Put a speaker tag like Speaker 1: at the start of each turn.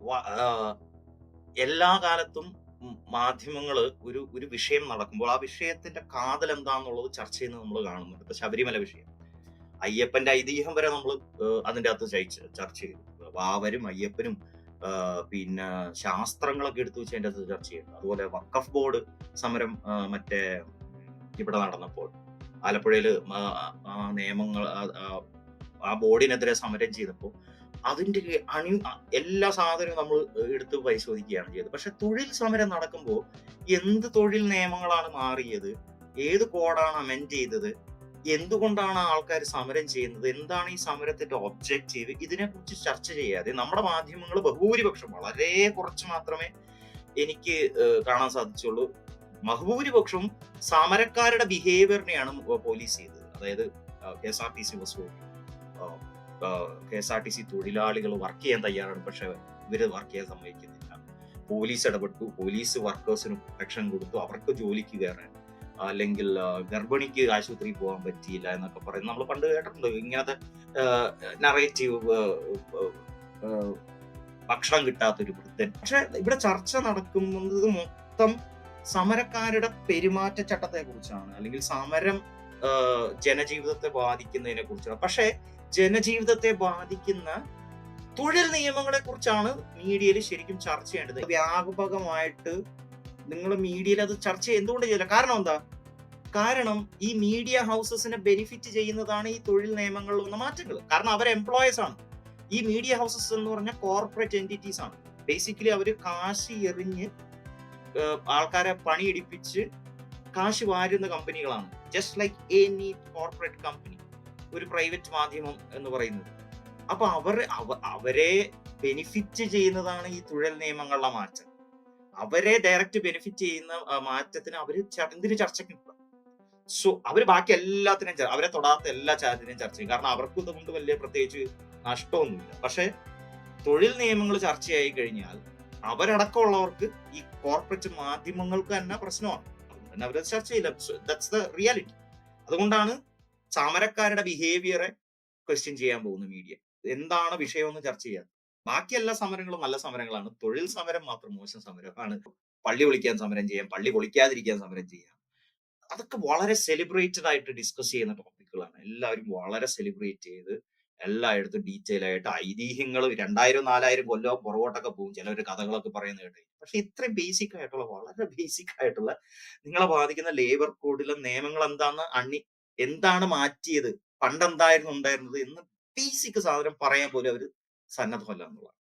Speaker 1: വ ആഹ് എല്ലാ കാലത്തും മാധ്യമങ്ങള് ഒരു ഒരു വിഷയം നടക്കുമ്പോൾ, ആ വിഷയത്തിന്റെ കാതൽ എന്താന്നുള്ളത് ചർച്ച ചെയ്യുന്നത് നമ്മൾ കാണുന്നുണ്ട്. ഇപ്പൊ ശബരിമല വിഷയം. അയ്യപ്പന്റെ ഐതിഹ്യം വരെ നമ്മള് അതിന്റെ അകത്ത് ചർച്ച ചെയ്തു. വാവരും അയ്യപ്പനും പിന്നെ ശാസ്ത്രങ്ങളൊക്കെ എടുത്തു വെച്ച് അതിന്റെ അകത്ത് ചർച്ച ചെയ്യുന്നു. അതുപോലെ വഖഫ് ബോർഡ് സമരം മറ്റേ ഇവിടെ നടന്നപ്പോൾ ആലപ്പുഴയില് നിയമങ്ങൾ ആ ബോർഡിനെതിരെ സമരം ചെയ്തപ്പോൾ അതിന്റെ എല്ലാ സാധനവും നമ്മൾ എടുത്ത് പരിശോധിക്കുകയാണ് ചെയ്തത്. പക്ഷെ തൊഴിൽ സമരം നടക്കുമ്പോൾ എന്ത് തൊഴിൽ നിയമങ്ങളാണ് മാറിയത്? ഏത് കോഡാണ് അമെൻഡ് ചെയ്തത്? എന്തുകൊണ്ടാണ് ആൾക്കാർ സമരം ചെയ്യുന്നത്? എന്താണ് ഈ സമരത്തിന്റെ ഒബ്ജക്റ്റീവ്? ഇതിനെക്കുറിച്ച് ചർച്ച ചെയ്യാതെ നമ്മുടെ മാധ്യമങ്ങൾ ബഹുഭൂരിപക്ഷം വളരെ കുറച്ച് മാത്രമേ എനിക്ക് കാണാൻ സാധിച്ചുള്ളൂ. ബഹുഭൂരിപക്ഷവും സമരക്കാരുടെ ബിഹേവിയറിനെയാണ് പോലീസ് ചെയ്തത്. അതായത് കെഎസ്ആർടിസി ബസ് ഓടി. കെഎസ്ആർടിസി തൊഴിലാളികൾ വർക്ക് ചെയ്യാൻ തയ്യാറാണ്. പക്ഷെ ഇവര് വർക്ക് ചെയ്യാൻ സമ്മതിക്കുന്നില്ല. പോലീസ് ഇടപെട്ടു. പോലീസ് വർക്കേഴ്സിന് പ്രൊട്ടക്ഷൻ കൊടുത്തു. അവർക്ക് ജോലിക്ക് കയറാൻ. അല്ലെങ്കിൽ ഗർഭിണിക്ക് ആശുപത്രിയിൽ പോകാൻ പറ്റിയില്ല എന്നൊക്കെ പറയുന്നത് നമ്മൾ പണ്ട് കേട്ടിട്ടുണ്ട്. ഇങ്ങനത്തെ നറേറ്റീവ് ഭക്ഷണം കിട്ടാത്തൊരു വൃദ്ധൻ. പക്ഷെ ഇവിടെ ചർച്ച നടക്കുന്നത് മൊത്തം സമരക്കാരുടെ പെരുമാറ്റച്ചട്ടത്തെ കുറിച്ചാണ്. അല്ലെങ്കിൽ സമരം ജനജീവിതത്തെ ബാധിക്കുന്നതിനെ കുറിച്ചാണ്. പക്ഷെ ജനജീവിതത്തെ ബാധിക്കുന്ന തൊഴിൽ നിയമങ്ങളെ കുറിച്ചാണ് മീഡിയയിൽ ശരിക്കും ചർച്ച ചെയ്യേണ്ടത്. വ്യാപകമായിട്ട് നിങ്ങൾ മീഡിയയിൽ അത് ചർച്ച എന്തുകൊണ്ട് ചെയ്യില്ല? കാരണം എന്താ? കാരണം ഈ മീഡിയ ഹൗസസിനെ ബെനിഫിറ്റ് ചെയ്യുന്നതാണ് ഈ തൊഴിൽ നിയമങ്ങളിൽ വന്ന മാറ്റങ്ങൾ. കാരണം അവർ എംപ്ലോയേഴ്സ് ആണ്. ഈ മീഡിയ ഹൗസസ് എന്ന് പറഞ്ഞാൽ കോർപ്പറേറ്റ് എന്റിറ്റീസ് ആണ്. ബേസിക്കലി അവര് കാശ് എറിഞ്ഞ് ആൾക്കാരെ പണിയെടുപ്പിച്ച് കാശ് വാരുന്ന കമ്പനികളാണ്. Just like any corporate company, ഒരു പ്രൈവറ്റ് മാധ്യമം എന്ന് പറയുന്നത്. അപ്പൊ അവരെ ബെനിഫിറ്റ് ചെയ്യുന്നതാണ് ഈ തൊഴിൽ നിയമങ്ങളിലെ മാറ്റം. അവരെ ഡയറക്റ്റ് ബെനിഫിറ്റ് ചെയ്യുന്ന മാറ്റത്തിന് അവര് എന്തിന് ചർച്ചയ്ക്ക് നിൽക്കുക? സോ അവര് ബാക്കി എല്ലാത്തിനും അവരെ തൊടാത്ത എല്ലാ കാര്യത്തിനെയും ചർച്ച ചെയ്യും. കാരണം അവർക്ക് ഇതുകൊണ്ട് വലിയ പ്രത്യേകിച്ച് നഷ്ടമൊന്നുമില്ല. പക്ഷെ തൊഴിൽ നിയമങ്ങൾ ചർച്ചയായി കഴിഞ്ഞാൽ അവരടക്കമുള്ളവർക്ക് ഈ കോർപ്പറേറ്റ് മാധ്യമങ്ങൾക്ക് തന്നെ പ്രശ്നമാണ്. അതുകൊണ്ട് തന്നെ അവരത് ചർച്ച ചെയ്യില്ല. That's the reality. അതുകൊണ്ടാണ് സമരക്കാരുടെ ബിഹേവിയറെ ക്വസ്റ്റ്യൻ ചെയ്യാൻ പോകുന്ന മീഡിയ. എന്താണ് വിഷയമെന്ന് ചർച്ച ചെയ്യാൻ. ബാക്കി എല്ലാ സമരങ്ങളും നല്ല സമരങ്ങളാണ്. തൊഴിൽ സമരം മാത്രം മോശം സമരമാണ്. പള്ളി പൊളിക്കാൻ സമരം ചെയ്യാം, പള്ളി പൊളിക്കാതിരിക്കാൻ സമരം ചെയ്യാം. അതൊക്കെ വളരെ സെലിബ്രേറ്റഡ് ആയിട്ട് ഡിസ്കസ് ചെയ്യുന്ന ടോപ്പിക്കുകളാണ്. എല്ലാവരും വളരെ സെലിബ്രേറ്റ് ചെയ്ത് എല്ലായിടത്തും ഡീറ്റെയിൽ ആയിട്ട് ഐതിഹ്യങ്ങൾ 2000 4000 കൊല്ലം പുറകോട്ടൊക്കെ പോകും. ചിലവര് കഥകളൊക്കെ പറയുന്നത് കേട്ട്. പക്ഷെ ഇത്രയും ബേസിക് ആയിട്ടുള്ള വളരെ ബേസിക് ആയിട്ടുള്ള നിങ്ങളെ ബാധിക്കുന്ന ലേബർ കോഡിലെ നിയമങ്ങൾ എന്താണ് മാറ്റിയത്? പണ്ടെന്തായിരുന്നു ഉണ്ടായിരുന്നത് എന്ന് ബേസിക് സാധനം പറയാൻ പോലും അവര് സന്നദ്ധമല്ല എന്നുള്ളതാണ്.